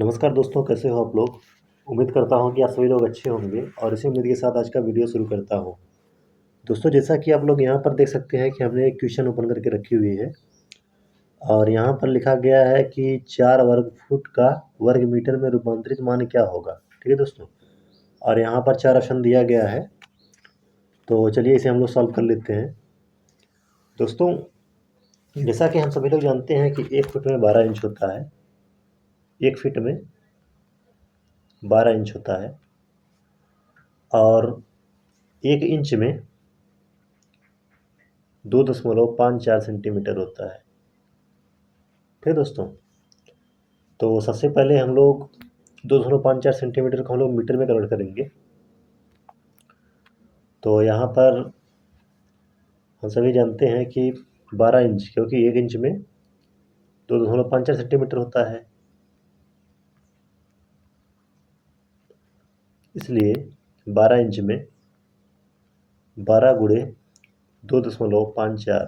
नमस्कार दोस्तों, कैसे हो आप लोग। उम्मीद करता हूँ कि आप सभी लोग अच्छे होंगे और इसी उम्मीद के साथ आज का वीडियो शुरू करता हूँ। दोस्तों, जैसा कि आप लोग यहाँ पर देख सकते हैं कि हमने एक क्वेश्चन ओपन करके रखी हुई है और यहाँ पर लिखा गया है कि 4 वर्ग फुट का वर्ग मीटर में रूपांतरित मान क्या होगा। ठीक है दोस्तों, और यहाँ पर 4 ऑप्शन दिया गया है, तो चलिए इसे हम लोग सॉल्व कर लेते हैं। दोस्तों, जैसा कि हम सभी लोग जानते हैं कि 1 फुट में 12 इंच होता है। 1 फीट में 12 इंच होता है और 1 इंच में 2.54 सेंटीमीटर होता है। ठीक है दोस्तों, तो सबसे पहले हम लोग 2.54 सेंटीमीटर को हम लोग मीटर में कन्वर्ट करेंगे। तो यहाँ पर हम सभी जानते हैं कि 12 इंच, क्योंकि 1 इंच में 2.54 सेंटीमीटर होता है, इसलिए 12 इंच में 12 गुणे 2.54।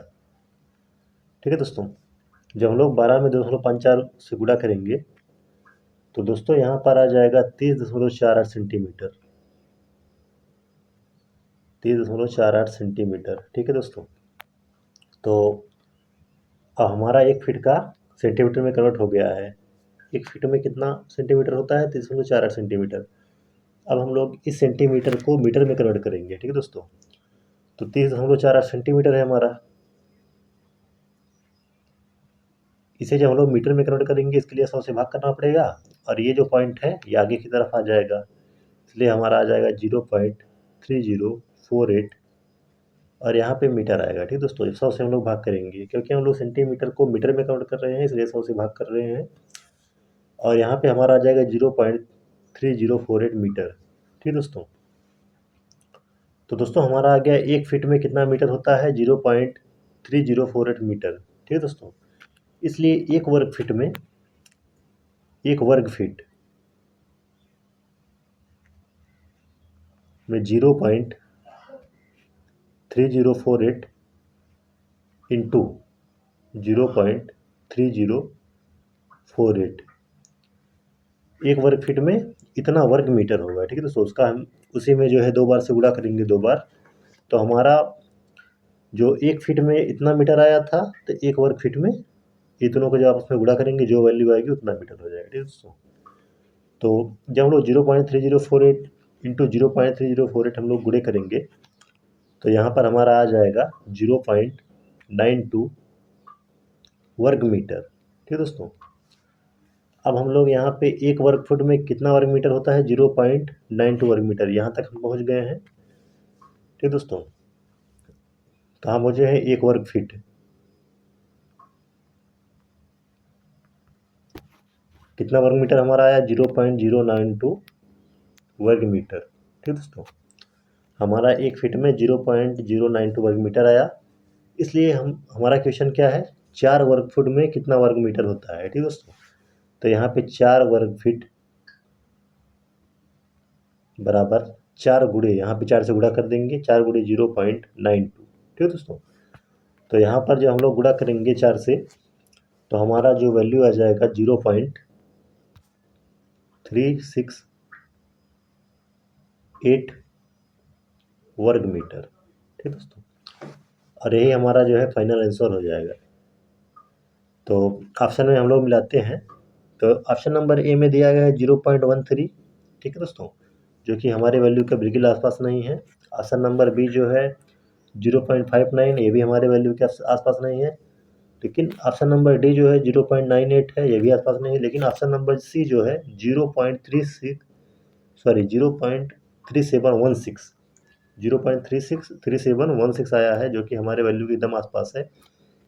ठीक है दोस्तों, जब हम लोग 12 में 2.54 से गुणा करेंगे तो दोस्तों यहाँ पर आ जाएगा 30.48 सेंटीमीटर। 30.48 सेंटीमीटर। ठीक है दोस्तों, तो अब हमारा 1 फीट का सेंटीमीटर में कन्वर्ट हो गया है। 1 फीट में कितना सेंटीमीटर होता है? 30.48 सेंटीमीटर। अब हम लोग इस सेंटीमीटर को मीटर में कन्वर्ट करेंगे। ठीक है दोस्तों, तो 30.48 सेंटीमीटर है हमारा। इसे जब हम लोग मीटर में कन्वर्ट करेंगे, इसके लिए 100 से भाग करना पड़ेगा और ये जो पॉइंट है ये आगे की तरफ आ जाएगा, इसलिए हमारा आ जाएगा 0.3048 और यहाँ पे मीटर आएगा। ठीक है दोस्तों, 100 से हम लोग भाग करेंगे, क्योंकि हम लोग सेंटीमीटर को मीटर में कन्वर्ट कर रहे हैं, इसलिए 100 से भाग कर रहे हैं और यहाँ पे हमारा आ जाएगा 0.3048 मीटर। ठीक दोस्तों, तो दोस्तों हमारा आ गया 1 फीट में कितना मीटर होता है? 0.3048 मीटर। ठीक है दोस्तों, इसलिए 1 वर्ग फीट में 1 वर्ग फीट में 0.3048 इंटू 0.3048, 1 वर्ग फीट में इतना वर्ग मीटर होगा। ठीक है दोस्तों, उसका हम उसी में जो है 2 बार से गुणा करेंगे, 2 बार, तो हमारा जो 1 फीट में इतना मीटर आया था, तो 1 वर्ग फीट में इतनों को जब आपस में गुणा करेंगे, जो वैल्यू आएगी उतना मीटर हो जाएगा। ठीक है दोस्तों, तो जब हम लोग 0.3048 इंटू 0.3048 हम लोग गुणे करेंगे तो यहाँ पर हमारा आ जाएगा 0.92 वर्ग मीटर। ठीक है दोस्तों, अब हम लोग यहाँ पे 1 वर्ग फुट में कितना वर्ग मीटर होता है? 0.92 वर्ग मीटर। यहाँ तक हम पहुँच गए हैं। ठीक है दोस्तों, तो हम पहुँचे हैं 1 वर्ग फीट। कितना वर्ग मीटर हमारा आया? 0.092 वर्ग मीटर। ठीक है दोस्तों, हमारा 1 फीट में 0.092 वर्ग मीटर आया, इसलिए हमारा क्वेश्चन क्या है? 4 वर्ग फुट में कितना वर्ग मीटर होता है। ठीक है दोस्तों, तो यहाँ पे 4 वर्ग फीट बराबर 4 गुणे, यहाँ पे 4 से गुणा कर देंगे, 4 गुणे 0.92। ठीक है दोस्तों, तो यहाँ पर जब हम लोग गुणा करेंगे 4 से, तो हमारा जो वैल्यू आ जाएगा 0.368 वर्ग मीटर। ठीक है दोस्तों, और यही हमारा जो है फाइनल आंसर हो जाएगा। तो ऑप्शन में हम लोग मिलाते हैं, तो ऑप्शन नंबर ए में दिया गया है 0.13। ठीक है दोस्तों, जो कि हमारे वैल्यू के बिल्कुल आसपास नहीं है। ऑप्शन नंबर बी जो है 0.59, ये भी हमारे वैल्यू के आसपास नहीं है। लेकिन ऑप्शन नंबर डी जो है 0.98 है, ये भी आसपास नहीं है। लेकिन ऑप्शन नंबर सी जो है 0.3716 0.3716 आया है, जो कि हमारे वैल्यू के एकदम आसपास है,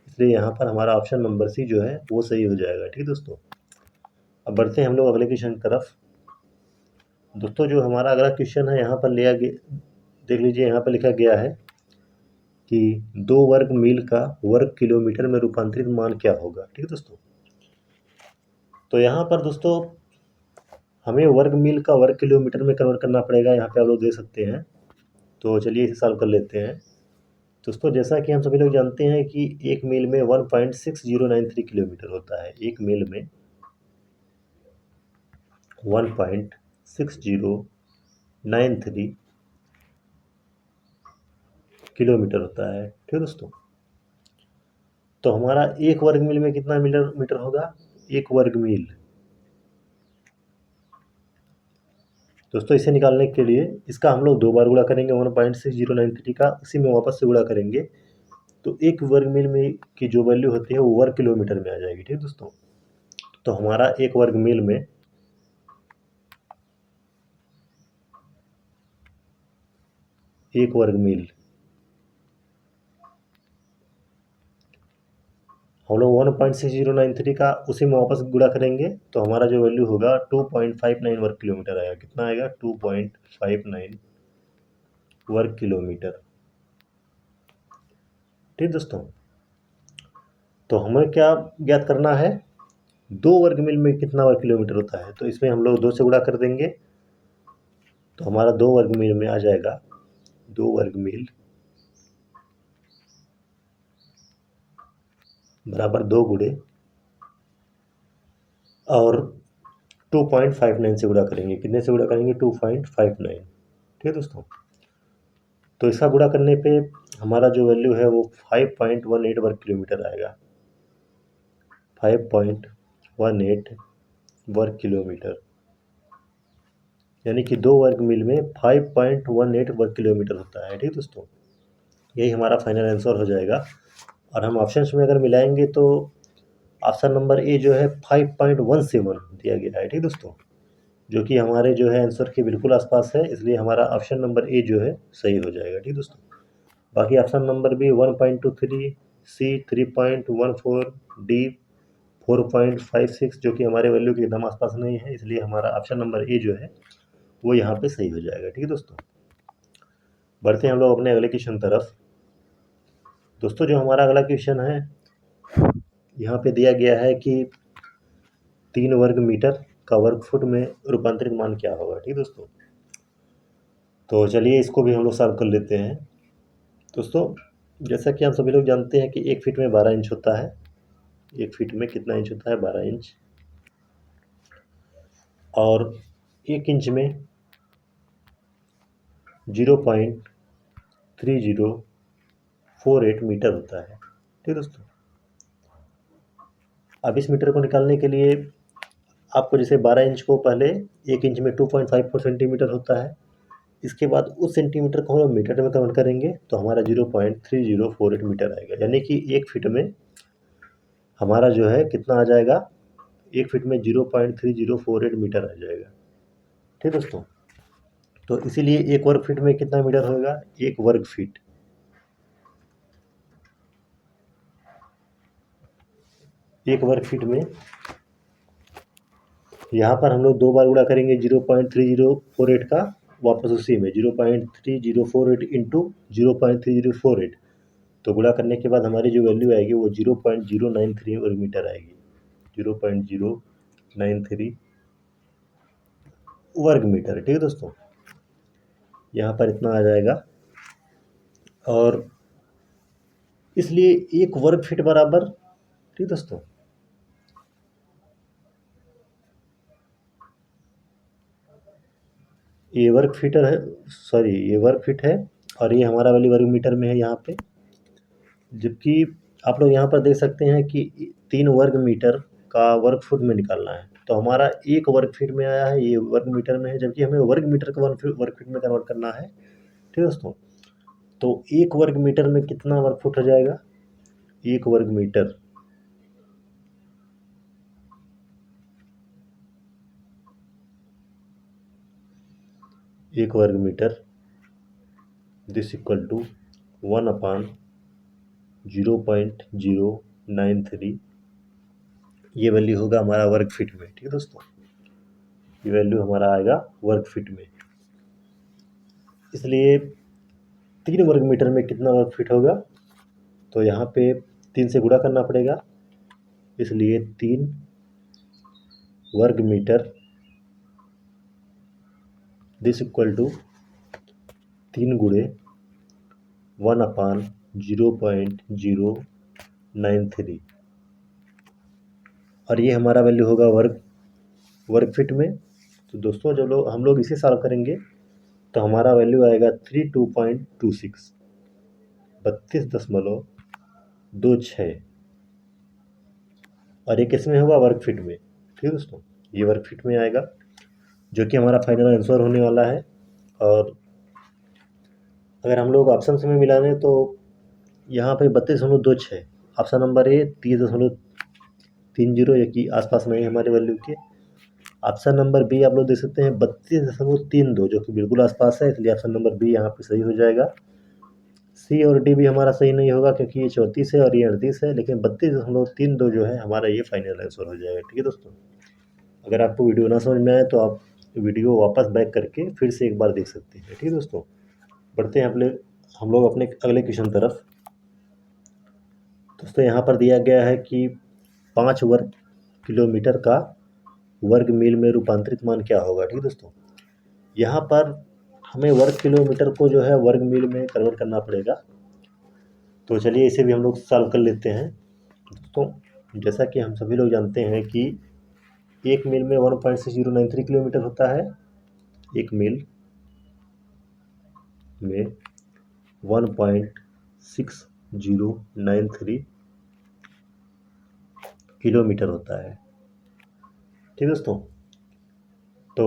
इसलिए यहाँ पर हमारा ऑप्शन नंबर सी जो है वो सही हो जाएगा। ठीक है दोस्तों, अब बढ़ते हैं हम लोग अगले क्वेश्चन की तरफ। दोस्तों, जो हमारा अगला क्वेश्चन है यहाँ पर लिया गया, देख लीजिए, यहाँ पर लिखा गया है कि 2 वर्ग मील का वर्ग किलोमीटर में रूपांतरित मान क्या होगा। ठीक है दोस्तों, तो यहाँ पर दोस्तों हमें वर्ग मील का वर्ग किलोमीटर में कन्वर्ट करना पड़ेगा। यहाँ पे आप लोग देख सकते हैं, तो चलिए इसे सॉल्व कर लेते हैं। दोस्तों, जैसा कि हम सभी लोग जानते हैं कि 1 मील में 1.6093 किलोमीटर होता है। 1 मील में 1.6093 किलोमीटर होता है। ठीक है दोस्तों, तो हमारा एक वर्ग मील में कितना मीटर होगा, एक वर्ग मील। दोस्तों इसे निकालने के लिए इसका हम लोग 2 बार गुणा करेंगे 1.6093 का, उसी में वापस से गुणा करेंगे, तो एक वर्ग मील में की जो वैल्यू होती है वो वर्ग किलोमीटर में आ जाएगी। ठीक है दोस्तों, तो हमारा एक वर्ग मील में एक वर्ग मील हम लोग 1.6093 का उसी में वापस गुणा करेंगे, तो हमारा जो वैल्यू होगा 2.59 वर्ग किलोमीटर आएगा। कितना आएगा, 2.59 वर्ग किलोमीटर। ठीक दोस्तों, तो हमें क्या ज्ञात करना है, 2 वर्ग मील में कितना वर्ग किलोमीटर होता है, तो इसमें हम लोग 2 से गुणा कर देंगे, तो हमारा 2 वर्ग मील में आ जाएगा 2 वर्ग मील बराबर 2 गुणे और 2.59 से गुणा करेंगे। कितने से गुणा करेंगे, 2.59। ठीक है दोस्तों, तो इसका गुणा करने पे हमारा जो वैल्यू है वो 5.18 वर्ग किलोमीटर आएगा। 5.18 वर्ग किलोमीटर, यानी कि 2 वर्ग मील में 5.18 वर्ग किलोमीटर होता है। ठीक दोस्तों, यही हमारा फाइनल आंसर हो जाएगा। और हम ऑप्शंस में अगर मिलाएंगे तो ऑप्शन नंबर ए जो है 5.17 दिया गया है। ठीक दोस्तों, जो कि हमारे जो है आंसर के बिल्कुल आसपास है, इसलिए हमारा ऑप्शन नंबर ए जो है सही हो जाएगा। ठीक दोस्तों, बाकी ऑप्शन नंबर भी 1.23, सी 3.14, डी 4.56 जो कि हमारे वैल्यू के एकदम आसपास नहीं है, इसलिए हमारा ऑप्शन नंबर ए जो है वो यहाँ पे सही हो जाएगा। ठीक है दोस्तों, बढ़ते हैं हम लोग अपने अगले क्वेश्चन तरफ। दोस्तों जो हमारा अगला क्वेश्चन है, यहाँ पे दिया गया है कि 3 वर्ग मीटर का वर्ग फुट में रूपांतरित मान क्या होगा। ठीक दोस्तों, तो चलिए इसको भी हम लोग सॉल्व कर लेते हैं। दोस्तों जैसा कि हम सभी लोग जानते हैं कि 1 फीट में 12 इंच होता है। 1 फीट में कितना इंच होता है, 12 इंच। और 1 इंच में 0.3048 मीटर होता है। ठीक दोस्तों, अब इस मीटर को निकालने के लिए आपको जैसे 12 इंच को पहले 1 इंच में 2.54 सेंटीमीटर होता है, इसके बाद उस सेंटीमीटर को हम मीटर में कन्वर्ट करेंगे तो हमारा 0.3048 मीटर आएगा। यानी कि 1 फीट में हमारा जो है कितना आ जाएगा, 1 फीट में 0.3048 मीटर आ जाएगा। ठीक दोस्तों, तो इसीलिए 1 वर्ग फीट में कितना मीटर होगा, 1 वर्ग फीट। 1 वर्ग फीट में यहाँ पर हम लोग 2 बार गुणा करेंगे 0.3048 का, वापस उसी में 0.3048 इंटू 0.3048, तो गुणा करने के बाद हमारी जो वैल्यू आएगी वो 0.093 वर्ग मीटर आएगी। 0.093 वर्ग मीटर। ठीक है दोस्तों, यहाँ पर इतना आ जाएगा। और इसलिए 1 वर्ग फीट बराबर, ठीक दोस्तों, ये वर्ग फीटर है, सॉरी ये वर्ग फीट है और ये हमारा वाली वर्ग मीटर में है यहाँ पे। जबकि आप लोग यहाँ पर देख सकते हैं कि 3 वर्ग मीटर का वर्ग फुट में निकालना है, तो हमारा 1 वर्ग फीट में आया है, ये वर्ग मीटर में है, जबकि हमें वर्ग मीटर को वर्ग फीट में कन्वर्ट करना है। ठीक दोस्तों, तो 1 वर्ग मीटर में कितना वर्ग फुट हो जाएगा, 1 वर्ग मीटर दिस इक्वल टू 1/0.093, ये वैल्यू होगा हमारा वर्ग फीट में। ठीक है दोस्तों, ये वैल्यू हमारा आएगा वर्ग फीट में। इसलिए 3 वर्ग मीटर में कितना वर्ग फीट होगा, तो यहाँ पे 3 से गुणा करना पड़ेगा, इसलिए 3 वर्ग मीटर दिस इक्वल टू 3 गुणे 1/0.093, और ये हमारा वैल्यू होगा वर्ग फीट में। तो दोस्तों जब हम लोग इसे सॉल्व करेंगे तो हमारा वैल्यू आएगा 32.26, 32.26। और ये किस में होगा? वर्ग फीट में। ठीक है दोस्तों, ये वर्ग फीट में आएगा, जो कि हमारा फाइनल आंसर होने वाला है। और अगर हम लोग ऑप्शन में मिलाने तो यहाँ पे 32.26, ऑप्शन नंबर ए 30.30, ये कि आसपास नहीं है हमारे वैल्यू के। ऑप्शन नंबर बी आप लोग देख सकते हैं 32.32, जो कि बिल्कुल आसपास है, इसलिए ऑप्शन नंबर बी यहाँ पे सही हो जाएगा। सी और डी भी हमारा सही नहीं होगा, क्योंकि ये 34 है और ये 38 है, लेकिन 32.32 जो है हमारा ये फाइनल आंसर हो जाएगा। ठीक है दोस्तों, अगर आपको वीडियो ना समझ में आए तो आप वीडियो वापस बैक करके फिर से एक बार देख सकते हैं। ठीक है दोस्तों, बढ़ते हैं हम लोग अपने अगले क्वेश्चन तरफ। दोस्तों यहाँ पर दिया गया है कि 5 वर्ग किलोमीटर का वर्ग मील में रूपांतरित मान क्या होगा। ठीक है दोस्तों, यहाँ पर हमें वर्ग किलोमीटर को जो है वर्ग मील में कन्वर्ट करना पड़ेगा। तो चलिए इसे भी हम लोग सॉल्व कर लेते हैं। दोस्तों जैसा कि हम सभी लोग जानते हैं कि एक मील में 1.6093 किलोमीटर होता है। एक मील में 1.6093 किलोमीटर होता है। ठीक दोस्तों, तो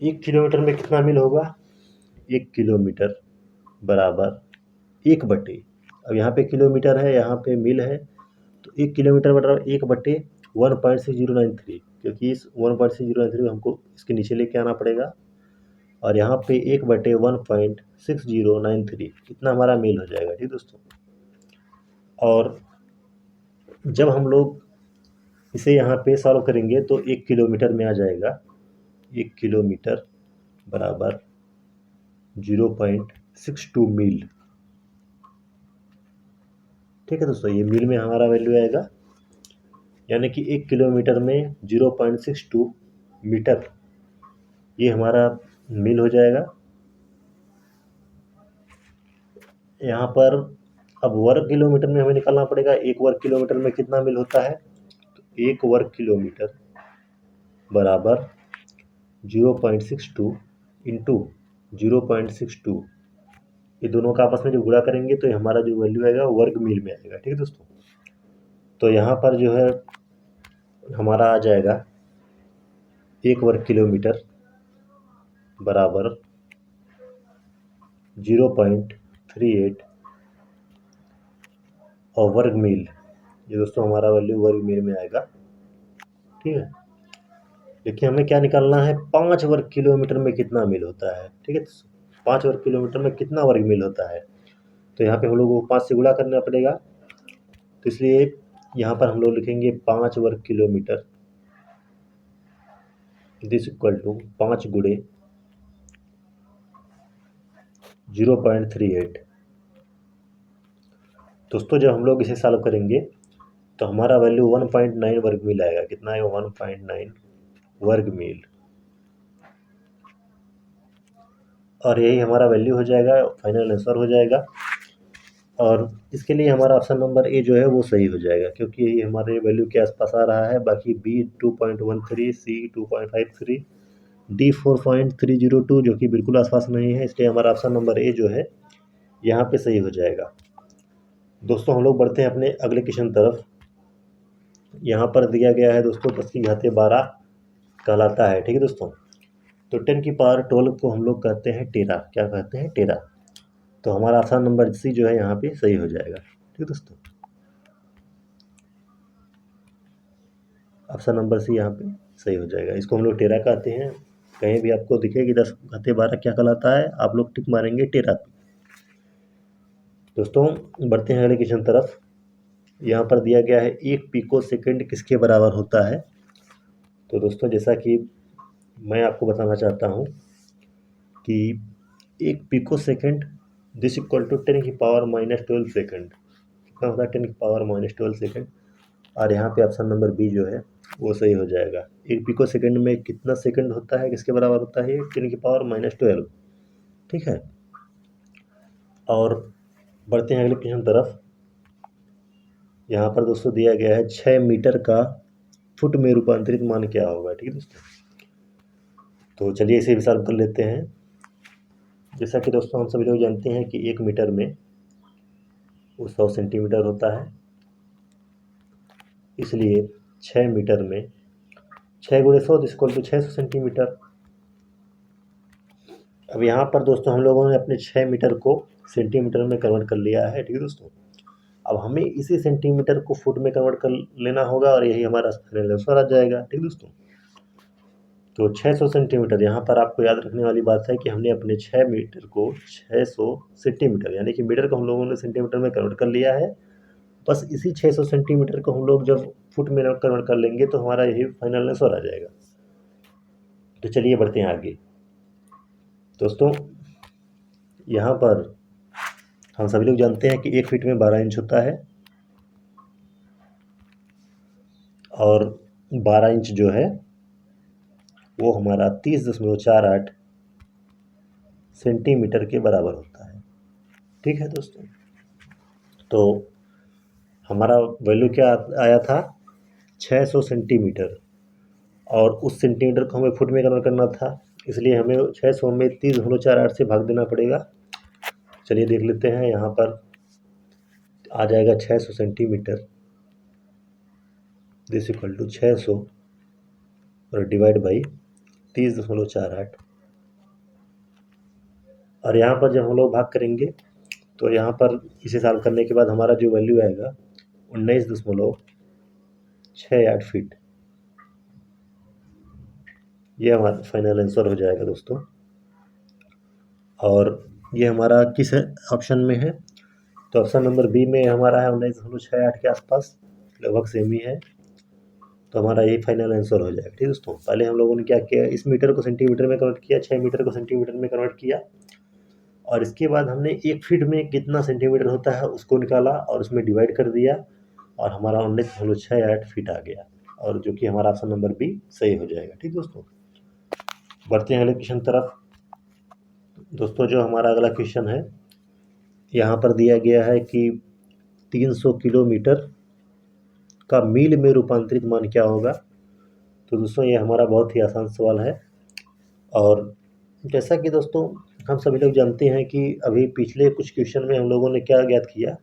1 किलोमीटर में कितना मील होगा? 1 किलोमीटर बराबर 1/, अब यहाँ पे किलोमीटर है, यहाँ पे मील है, तो 1 किलोमीटर बराबर 1/1.6093, क्योंकि इस 1.6093 हमको इसके नीचे लेके आना पड़ेगा, और यहाँ पे 1/1.6093 इतना हमारा मील हो जाएगा। ठीक दोस्तों, और जब हम लोग इसे यहाँ पे सॉल्व करेंगे तो 1 किलोमीटर में आ जाएगा। 1 किलोमीटर बराबर 0.62 मील। ठीक है दोस्तों, ये मील में हमारा वैल्यू आएगा, यानी कि 1 किलोमीटर में 0.62 मीटर ये हमारा मील हो जाएगा। यहाँ पर अब वर्ग किलोमीटर में हमें निकालना पड़ेगा, 1 वर्ग किलोमीटर में कितना मील होता है? तो 1 वर्ग किलोमीटर बराबर 0.62 इंटू 0.62, ये दोनों का आपस में जो गुणा करेंगे तो हमारा जो वैल्यू आएगा वर्ग मील में आएगा। ठीक है दोस्तों, तो यहाँ पर जो है हमारा आ जाएगा 1 वर्ग किलोमीटर बराबर 0.38 और वर्ग मील, ये दोस्तों हमारा वैल्यू वर्ग मील में आएगा। ठीक है, देखिए हमें क्या निकालना है, 5 वर्ग किलोमीटर में कितना मील होता है। ठीक है, 5 वर्ग किलोमीटर में कितना वर्ग मील होता है, तो यहाँ पे हम लोग को 5 से गुणा करना पड़ेगा, तो इसलिए यहाँ पर हम लोग लिखेंगे 5 वर्ग किलोमीटर दिस इक्वल टू 5 गुणे 0.38। दोस्तों जब हम लोग इसे सॉल्व करेंगे तो हमारा वैल्यू 1.9 वर्ग मील आएगा। कितना आएगा? 1.9 वर्ग मील, और यही हमारा वैल्यू हो जाएगा, फाइनल आंसर हो जाएगा। और इसके लिए हमारा ऑप्शन नंबर ए जो है वो सही हो जाएगा, क्योंकि ये हमारे वैल्यू के आसपास आ रहा है। बाकी बी 2.13, सी 2.53, डी 4.302 जो कि बिल्कुल आसपास नहीं है, इसलिए हमारा ऑप्शन नंबर ए जो है यहाँ पे सही हो जाएगा। दोस्तों हम लोग बढ़ते हैं अपने अगले क्वेश्चन तरफ। यहाँ पर दिया गया है दोस्तों 10⁻12 कहलाता है। ठीक है दोस्तों, तो 10⁻12 को हम लोग कहते हैं टेरा। क्या कहते हैं? टेरा। तो हमारा ऑप्शन नंबर सी जो है यहाँ पे सही हो जाएगा। ठीक है दोस्तों, ऑप्शन नंबर सी यहाँ पे सही हो जाएगा। इसको हम लोग टेरा कहते हैं। कहीं भी आपको दिखे कि 10⁻12 क्या कहलाता है, आप लोग टिक मारेंगे टेरा पे। दोस्तों बढ़ते हैं अगले क्वेश्चन तरफ। यहाँ पर दिया गया है 1 पिको सेकंड किसके बराबर होता है। तो दोस्तों जैसा कि मैं आपको बताना चाहता हूँ कि 1 pico second this equal to 10⁻−12 second. कितना होता है? 10⁻−12 सेकंड, और यहाँ पे ऑप्शन नंबर बी जो है वो सही हो जाएगा। 1 पिको सेकंड में कितना सेकंड होता है, किसके बराबर होता है? 10⁻−12। ठीक है, और बढ़ते हैं अगले क्वेश्चन तरफ। यहाँ पर दोस्तों दिया गया है 6 मीटर का फुट में रूपांतरित मान क्या होगा। ठीक है दोस्तों, तो चलिए इसे भी सॉल्व कर लेते हैं। जैसा कि दोस्तों हम सभी लोग जानते हैं कि 1 मीटर में वो 100 सेंटीमीटर होता है, इसलिए 6 मीटर में 6 गुणे 100 इक्वल टू 600 सेंटीमीटर। अब यहाँ पर दोस्तों हम लोगों ने अपने 6 मीटर को सेंटीमीटर में कन्वर्ट कर लिया है। ठीक है दोस्तों, अब हमें इसी सेंटीमीटर को फुट में कन्वर्ट कर लेना होगा और यही हमारा फाइनल आंसर आ जाएगा। ठीक है दोस्तों, तो 600 सेंटीमीटर, यहाँ पर आपको याद रखने वाली बात है कि हमने अपने 6 मीटर को 600 सेंटीमीटर, यानी कि मीटर को हम लोगों ने सेंटीमीटर में कन्वर्ट कर लिया है। बस इसी 600 सेंटीमीटर को हम लोग जब फुट में कन्वर्ट कर लेंगे तो हमारा यही फाइनल आंसर आ जाएगा। तो चलिए बढ़ते हैं आगे। दोस्तों यहाँ पर हम सभी लोग जानते हैं कि 1 फीट में 12 इंच होता है और 12 इंच जो है वो हमारा 30.48 सेंटीमीटर के बराबर होता है। ठीक है दोस्तों, तो हमारा वैल्यू क्या आया था 600 सेंटीमीटर, और उस सेंटीमीटर को हमें फुट में कन्वर्ट करना था, इसलिए हमें 600 में 30.48 से भाग देना पड़ेगा। चलिए देख लेते हैं, यहाँ पर आ जाएगा 600 सेंटीमीटर दिस इक्वल टू 600 और डिवाइड बाई 30.48, और यहाँ पर जब हम लोग भाग करेंगे तो यहाँ पर इसे सॉल्व करने के बाद हमारा जो वैल्यू आएगा 19.68 फीट, ये हमारा फाइनल आंसर हो जाएगा दोस्तों। और ये हमारा किस ऑप्शन में है, तो ऑप्शन नंबर बी में हमारा है 19.68 के आसपास, लगभग सेम ही है, तो हमारा यही फाइनल आंसर हो जाएगा। ठीक है दोस्तों, पहले हम लोगों ने क्या किया, इस मीटर को सेंटीमीटर में कन्वर्ट किया, 6 मीटर को सेंटीमीटर में कन्वर्ट किया, और इसके बाद हमने 1 फीट में कितना सेंटीमीटर होता है उसको निकाला और उसमें डिवाइड कर दिया, और हमारा 19.68 फीट आ गया, और जो कि हमारा ऑप्शन नंबर बी सही हो जाएगा। ठीक दोस्तों, बढ़ते हैं अगले क्वेश्चन तरफ। दोस्तों जो हमारा अगला क्वेश्चन है, यहाँ पर दिया गया है कि 300 किलोमीटर का मील में रूपांतरित मान क्या होगा। तो दोस्तों ये हमारा बहुत ही आसान सवाल है, और जैसा कि दोस्तों हम सभी लोग जानते हैं कि अभी पिछले कुछ क्वेश्चन में हम लोगों ने क्या ज्ञात किया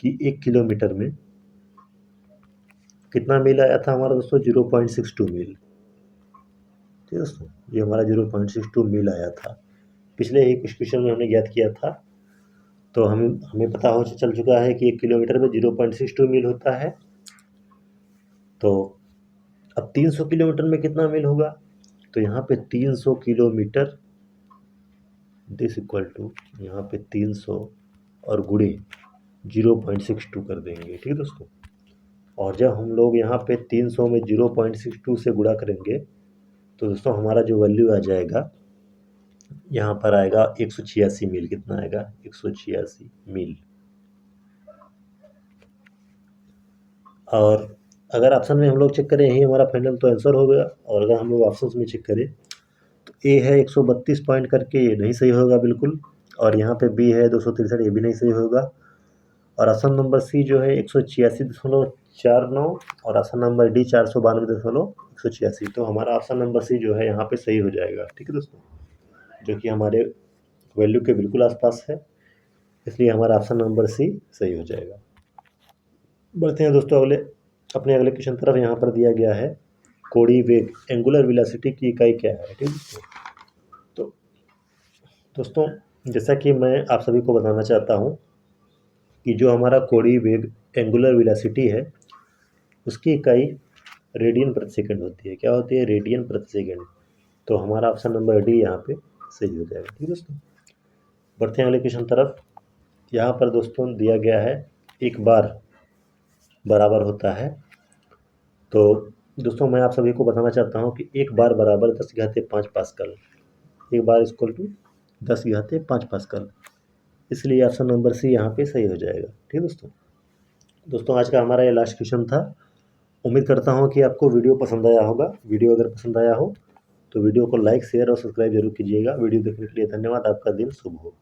कि 1 किलोमीटर में कितना मील आया था हमारा दोस्तों, 0.62 मील। ठीक है दोस्तों, ये हमारा 0.62 मील आया था, पिछले ही कुछ क्वेश्चन में हमने ज्ञात किया था। तो हमें पता हो चल चुका है कि 1 किलोमीटर में 0.62 मील होता है। तो अब 300 किलोमीटर में कितना मील होगा, तो यहाँ पे 300 किलोमीटर दिस इक्वल टू यहाँ पे 300 और गुणे 0.62 कर देंगे। ठीक है दोस्तों, और जब हम लोग यहाँ पे 300 में 0.62 से गुणा करेंगे तो दोस्तों हमारा जो वैल्यू आ जाएगा, यहाँ पर आएगा 186 मील। कितना आएगा, 186 मील। और अगर ऑप्शन में हम लोग चेक करें यही हमारा फाइनल तो आंसर हो गया, और अगर हम लोग ऑप्शन में चेक करें तो ए है 132 पॉइंट करके, ये नहीं सही होगा बिल्कुल, और यहाँ पे बी है 263, ये भी नहीं सही होगा, और ऑप्शन नंबर सी जो है 186.49, और ऑप्शन नंबर डी 492.186, तो हमारा ऑप्शन नंबर सी जो है यहाँ पे सही हो जाएगा। ठीक है दोस्तों, जो कि हमारे वैल्यू के बिल्कुल आसपास है, इसलिए हमारा ऑप्शन नंबर सी सही हो जाएगा। बढ़ते हैं दोस्तों अपने अगले क्वेश्चन तरफ। यहाँ पर दिया गया है कोणीय वेग एंगुलर वेलोसिटी की इकाई क्या है। ठीक है, तो दोस्तों जैसा कि मैं आप सभी को बताना चाहता हूँ कि जो हमारा कोणीय वेग एंगुलर वेलोसिटी है उसकी इकाई रेडियन प्रति सेकंड होती है। क्या होती है, रेडियन प्रति सेकंड। तो हमारा ऑप्शन नंबर डी यहाँ पे सही हो जाएगा। ठीक है दोस्तों, बढ़ते हैं अगले क्वेश्चन तरफ। यहाँ पर दोस्तों दिया गया है एक बार बराबर होता है। तो दोस्तों मैं आप सभी को बताना चाहता हूँ कि एक बार बराबर 10⁻5 पास्कल, एक बार इक्वल टू 10⁻5 पास्कल, इसलिए ऑप्शन नंबर सी यहाँ पे सही हो जाएगा। ठीक है दोस्तों आज का हमारा ये लास्ट क्वेश्चन था। उम्मीद करता हूँ कि आपको वीडियो पसंद आया होगा। वीडियो अगर पसंद आया हो तो वीडियो को लाइक, शेयर और सब्सक्राइब जरूर कीजिएगा। वीडियो देखने के लिए धन्यवाद। आपका दिन शुभ हो।